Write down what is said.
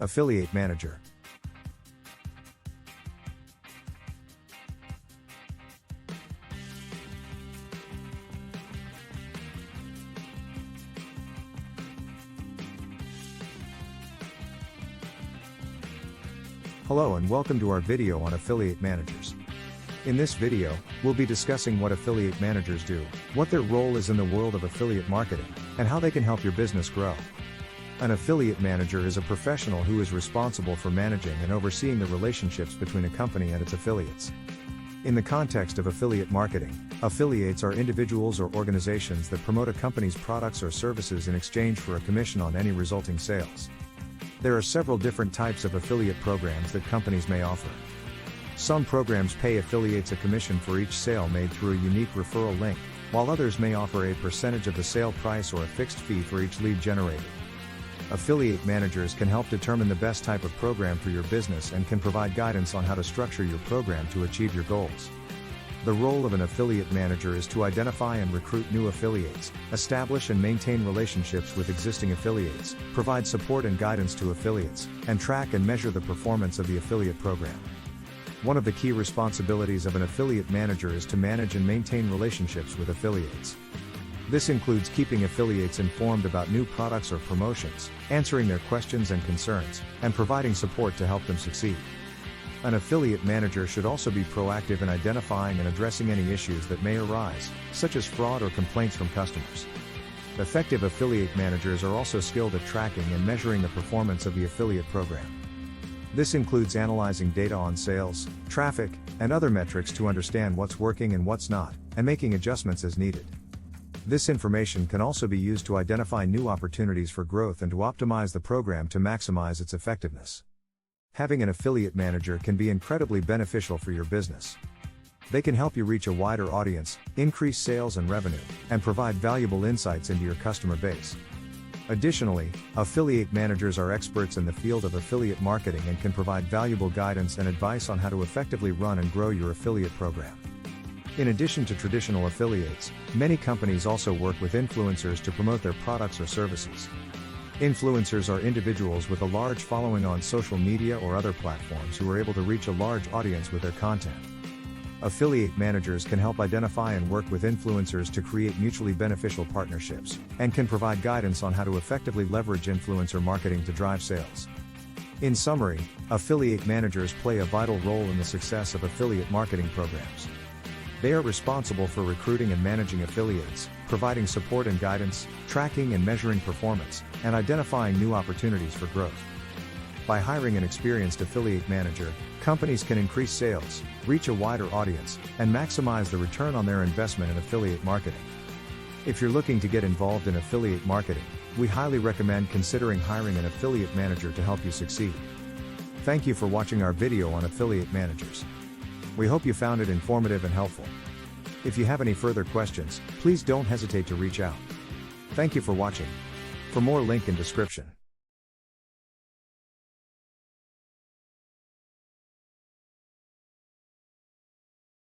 Affiliate Manager. Hello and welcome to our video on affiliate managers. In this video, we'll be discussing what affiliate managers do, what their role is in the world of affiliate marketing, and how they can help your business grow. An affiliate manager is a professional who is responsible for managing and overseeing the relationships between a company and its affiliates. In the context of affiliate marketing, affiliates are individuals or organizations that promote a company's products or services in exchange for a commission on any resulting sales. There are several different types of affiliate programs that companies may offer. Some programs pay affiliates a commission for each sale made through a unique referral link, while others may offer a percentage of the sale price or a fixed fee for each lead generated. Affiliate managers can help determine the best type of program for your business and can provide guidance on how to structure your program to achieve your goals. The role of an affiliate manager is to identify and recruit new affiliates, establish and maintain relationships with existing affiliates, provide support and guidance to affiliates, and track and measure the performance of the affiliate program. One of the key responsibilities of an affiliate manager is to manage and maintain relationships with affiliates. This includes keeping affiliates informed about new products or promotions, answering their questions and concerns, and providing support to help them succeed. An affiliate manager should also be proactive in identifying and addressing any issues that may arise, such as fraud or complaints from customers. Effective affiliate managers are also skilled at tracking and measuring the performance of the affiliate program. This includes analyzing data on sales, traffic, and other metrics to understand what's working and what's not, and making adjustments as needed. This information can also be used to identify new opportunities for growth and to optimize the program to maximize its effectiveness. Having an affiliate manager can be incredibly beneficial for your business. They can help you reach a wider audience, increase sales and revenue, and provide valuable insights into your customer base. Additionally, affiliate managers are experts in the field of affiliate marketing and can provide valuable guidance and advice on how to effectively run and grow your affiliate program. In addition to traditional affiliates, many companies also work with influencers to promote their products or services. Influencers are individuals with a large following on social media or other platforms who are able to reach a large audience with their content. Affiliate managers can help identify and work with influencers to create mutually beneficial partnerships, and can provide guidance on how to effectively leverage influencer marketing to drive sales. In summary, affiliate managers play a vital role in the success of affiliate marketing programs. They are responsible for recruiting and managing affiliates, providing support and guidance, tracking and measuring performance, and identifying new opportunities for growth. By hiring an experienced affiliate manager, companies can increase sales, reach a wider audience, and maximize the return on their investment in affiliate marketing. If you're looking to get involved in affiliate marketing, we highly recommend considering hiring an affiliate manager to help you succeed. Thank you for watching our video on affiliate managers. We hope you found it informative and helpful. If you have any further questions, please don't hesitate to reach out. Thank you for watching. For more, link in description.